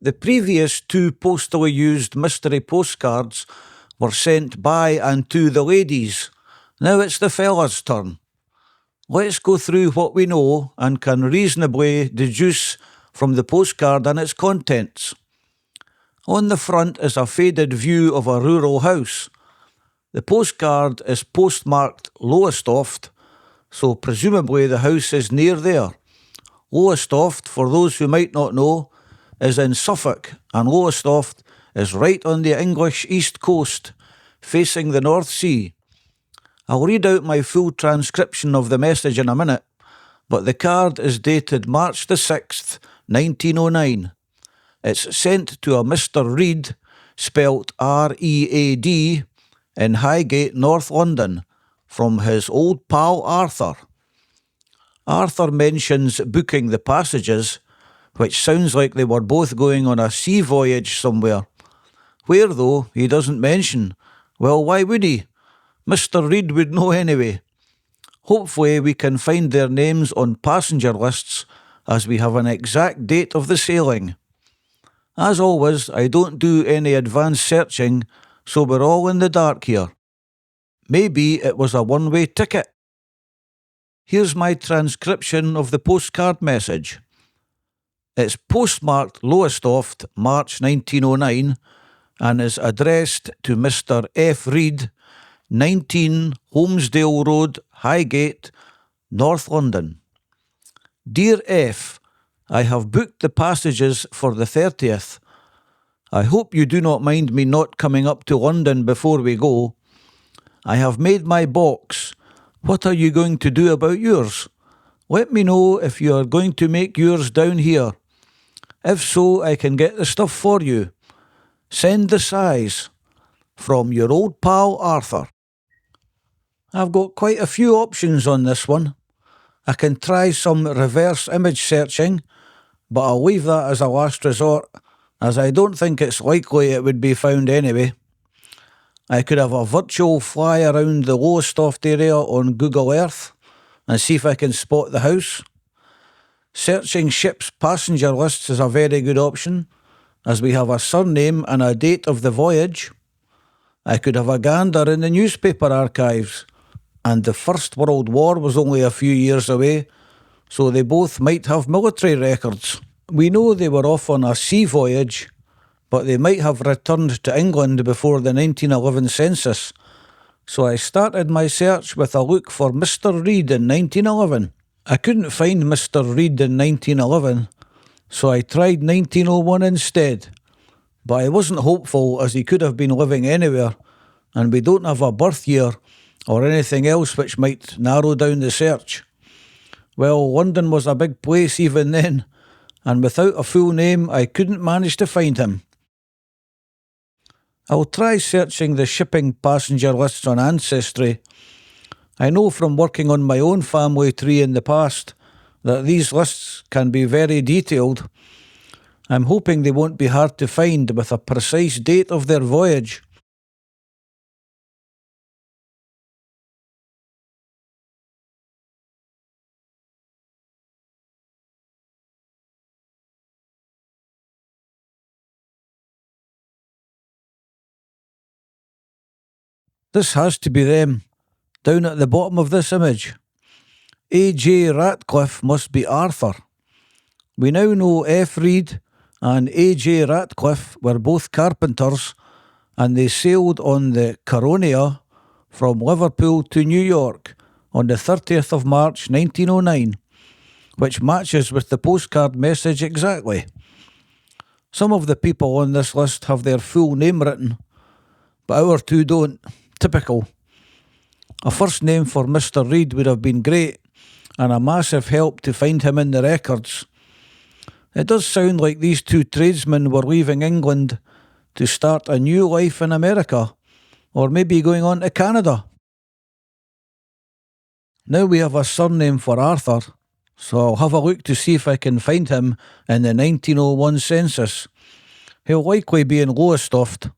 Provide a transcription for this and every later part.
The previous two postally used mystery postcards were sent by and to the ladies. Now it's the fellas' turn. Let's go through what we know and can reasonably deduce from the postcard and its contents. On the front is a faded view of a rural house. The postcard is postmarked Lowestoft, so presumably the house is near there. Lowestoft, for those who might not know, is in Suffolk, and Lowestoft is right on the English east coast, facing the North Sea. I'll read out my full transcription of the message in a minute, but the card is dated March the 6th, 1909. It's sent to a Mr. Reed, spelt R-E-A-D, in Highgate, North London, from his old pal Arthur. Arthur mentions booking the passages, which sounds like they were both going on a sea voyage somewhere. Where, though, he doesn't mention. Well, why would he? Mr. Reed would know anyway. Hopefully we can find their names on passenger lists as we have an exact date of the sailing. As always, I don't do any advanced searching, so we're all in the dark here. Maybe it was a one-way ticket. Here's my transcription of the postcard message. It's postmarked Lowestoft, March 1909, and is addressed to Mr. F. Reed, 19 Holmesdale Road, Highgate, North London. Dear F, I have booked the passages for the 30th. I hope you do not mind me not coming up to London before we go. I have made my box. What are you going to do about yours? Let me know if you are going to make yours down here. If so, I can get the stuff for you. Send the size. From your old pal Arthur. I've got quite a few options on this one. I can try some reverse image searching, but I'll leave that as a last resort, as I don't think it's likely it would be found anyway. I could have a virtual fly around the Lowestoft area on Google Earth and see if I can spot the house. Searching ships' passenger lists is a very good option, as we have a surname and a date of the voyage. I could have a gander in the newspaper archives, and the First World War was only a few years away, so they both might have military records. We know they were off on a sea voyage, but they might have returned to England before the 1911 census, so I started my search with a look for Mr. Reed in 1911. I couldn't find Mr. Reed in 1911, so I tried 1901 instead. But I wasn't hopeful, as he could have been living anywhere, and we don't have a birth year or anything else which might narrow down the search. Well, London was a big place even then, and without a full name I couldn't manage to find him. I'll try searching the shipping passenger lists on Ancestry. I know from working on my own family tree in the past that these lists can be very detailed. I'm hoping they won't be hard to find with a precise date of their voyage. This has to be them, down at the bottom of this image. A.J. Ratcliffe must be Arthur. We now know F. Reed and A.J. Ratcliffe were both carpenters, and they sailed on the Caronia from Liverpool to New York on the 30th of March 1909, which matches with the postcard message exactly. Some of the people on this list have their full name written, but our two don't. Typical. A first name for Mr. Reed would have been great, and a massive help to find him in the records. It does sound like these two tradesmen were leaving England to start a new life in America, or maybe going on to Canada. Now we have a surname for Arthur, so I'll have a look to see if I can find him in the 1901 census. He'll likely be in Lowestoft.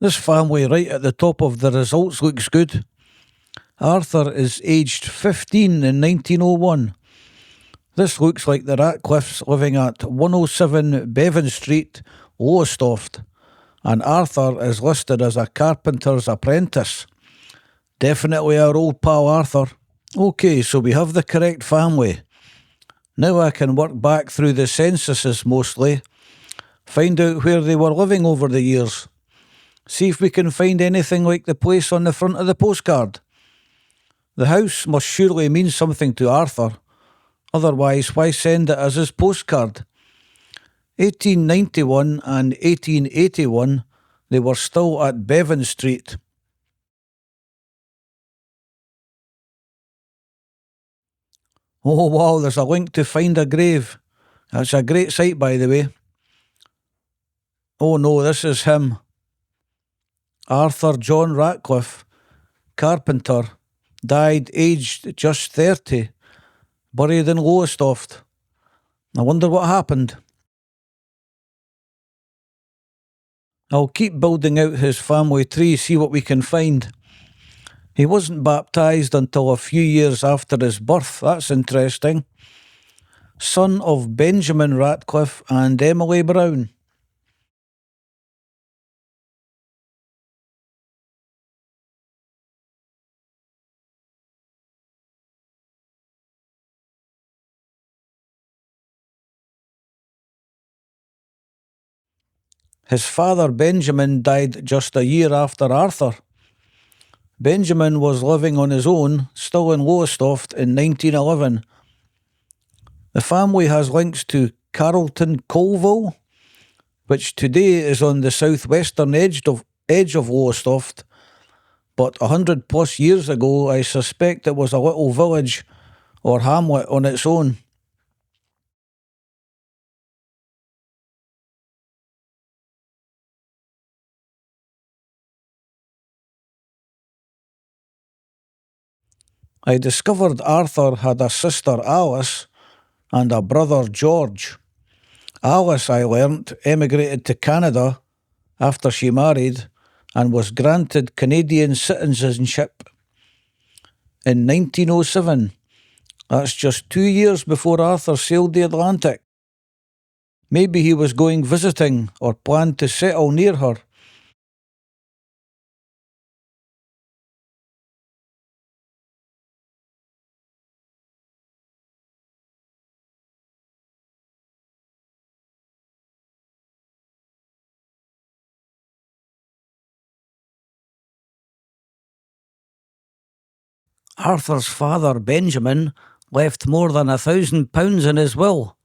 This family right at the top of the results looks good. Arthur is aged 15 in 1901. This looks like the Ratcliffes living at 107 Bevan Street, Lowestoft, and Arthur is listed as a carpenter's apprentice. Definitely our old pal Arthur. OK, so we have the correct family. Now I can work back through the censuses mostly, find out where they were living over the years. See if we can find anything like the place on the front of the postcard. The house must surely mean something to Arthur. Otherwise, why send it as his postcard? 1891 and 1881, they were still at Bevan Street. Oh wow, there's a link to find a grave. That's a great site, by the way. Oh no, this is him. Arthur John Ratcliffe, carpenter, died aged just 30, buried in Lowestoft. I wonder what happened. I'll keep building out his family tree, see what we can find. He wasn't baptised until a few years after his birth. That's interesting. Son of Benjamin Ratcliffe and Emily Brown. His father Benjamin died just a year after Arthur. Benjamin was living on his own, still in Lowestoft, in 1911. The family has links to Carrollton Colville, which today is on the southwestern edge of Lowestoft, but 100 plus years ago I suspect it was a little village or hamlet on its own. I discovered Arthur had a sister Alice and a brother George. Alice, I learnt, emigrated to Canada after she married and was granted Canadian citizenship in 1907. That's just 2 years before Arthur sailed the Atlantic. Maybe he was going visiting or planned to settle near her. Arthur's father, Benjamin, left more than £1,000 in his will.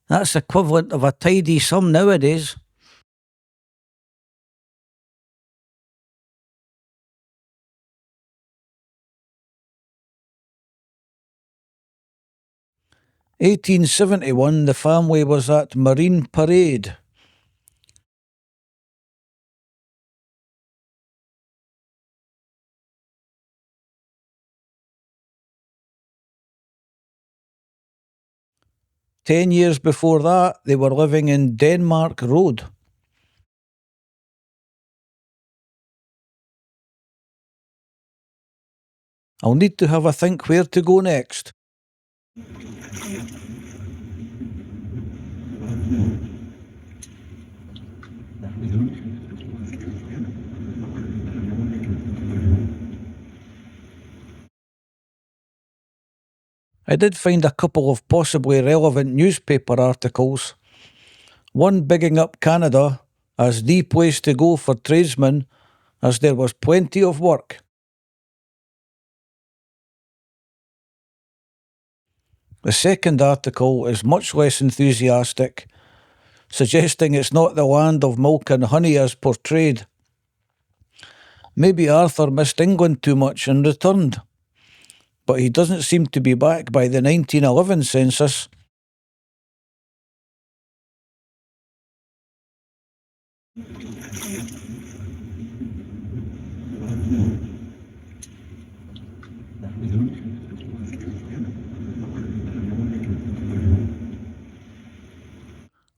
That's equivalent of a tidy sum nowadays. "1871, the family was at Marine Parade. "10 years before that, they were living in Denmark Road. I'll need to have a think where to go next. I did find a couple of possibly relevant newspaper articles. One bigging up Canada as the place to go for tradesmen, as there was plenty of work. The second article is much less enthusiastic, suggesting it's not the land of milk and honey as portrayed. Maybe Arthur missed England too much and returned, but he doesn't seem to be back by the 1911 census.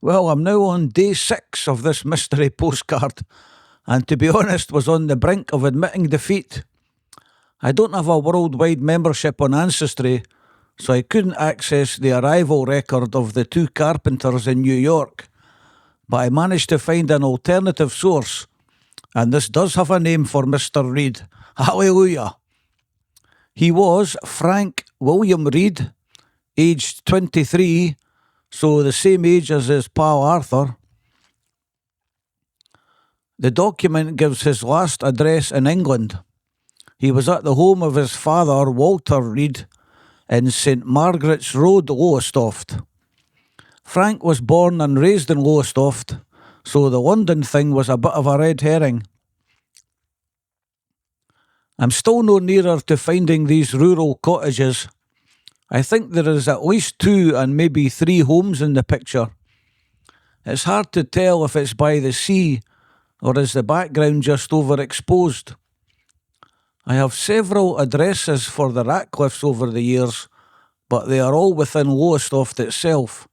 Well, I'm now on day 6 of this mystery postcard, and to be honest, was on the brink of admitting defeat. I don't have a worldwide membership on Ancestry, so I couldn't access the arrival record of the two carpenters in New York, but I managed to find an alternative source, and this does have a name for Mr. Reed. Hallelujah! He was Frank William Reed, aged 23, so the same age as his pal Arthur. The document gives his last address in England. He was at the home of his father, Walter Reed, in St Margaret's Road, Lowestoft. Frank was born and raised in Lowestoft, so the London thing was a bit of a red herring. I'm still no nearer to finding these rural cottages. I think there is at least 2 and maybe 3 homes in the picture. It's hard to tell if it's by the sea or is the background just overexposed. I have several addresses for the Ratcliffes over the years, but they are all within Lowestoft itself.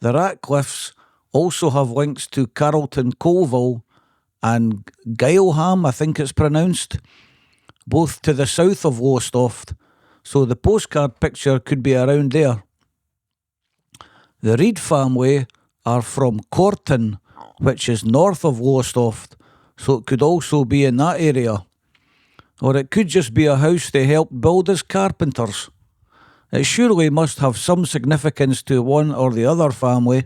The Ratcliffes also have links to Carlton Colville and Guileham, I think it's pronounced, both to the south of Lowestoft, so the postcard picture could be around there. The Reed family are from Corton, which is north of Lowestoft, so it could also be in that area. Or it could just be a house they helped build as carpenters. It surely must have some significance to one or the other family.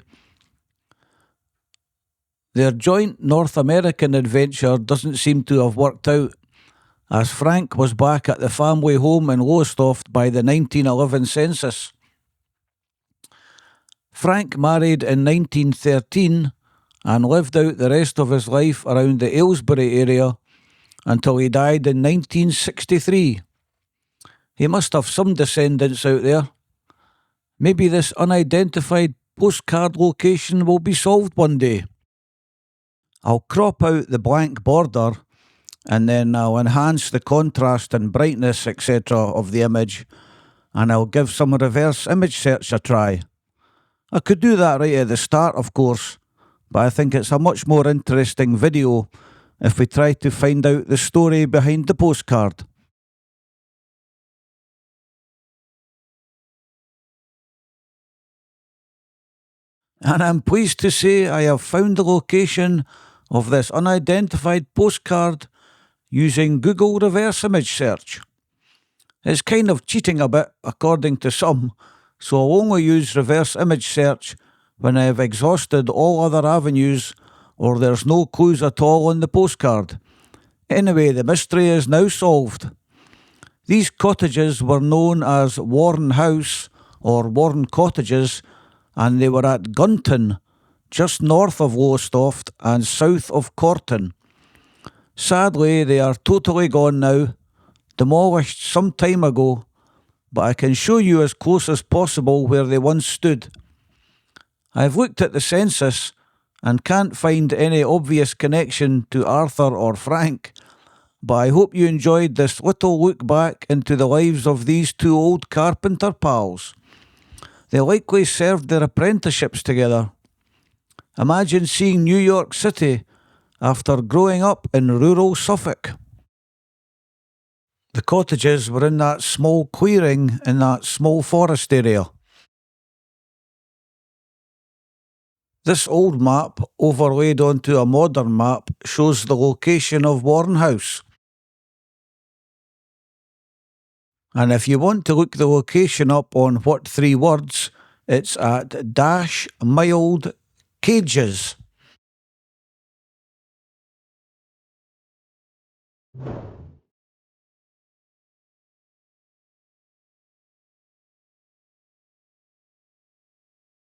Their joint North American adventure doesn't seem to have worked out, as Frank was back at the family home in Lowestoft by the 1911 census. Frank married in 1913 and lived out the rest of his life around the Aylesbury area until he died in 1963. He must have some descendants out there. Maybe this unidentified postcard location will be solved one day. I'll crop out the blank border and then I'll enhance the contrast and brightness, etc. of the image, and I'll give some reverse image search a try. I could do that right at the start, of course, but I think it's a much more interesting video if we try to find out the story behind the postcard. And I'm pleased to say I have found the location of this unidentified postcard using Google reverse image search. It's kind of cheating a bit, according to some, so I'll only use reverse image search when I have exhausted all other avenues or there's no clues at all on the postcard. Anyway, the mystery is now solved. These cottages were known as Warren House or Warren Cottages, and they were at Gunton, just north of Lowestoft and south of Corton. Sadly, they are totally gone now, demolished some time ago, but I can show you as close as possible where they once stood. I've looked at the census and can't find any obvious connection to Arthur or Frank, but I hope you enjoyed this little look back into the lives of these two old carpenter pals. They likely served their apprenticeships together. Imagine seeing New York City after growing up in rural Suffolk. The cottages were in that small clearing in that small forest area. This old map, overlaid onto a modern map, shows the location of Warren House. And if you want to look the location up on what 3 words, it's at dash mild cages.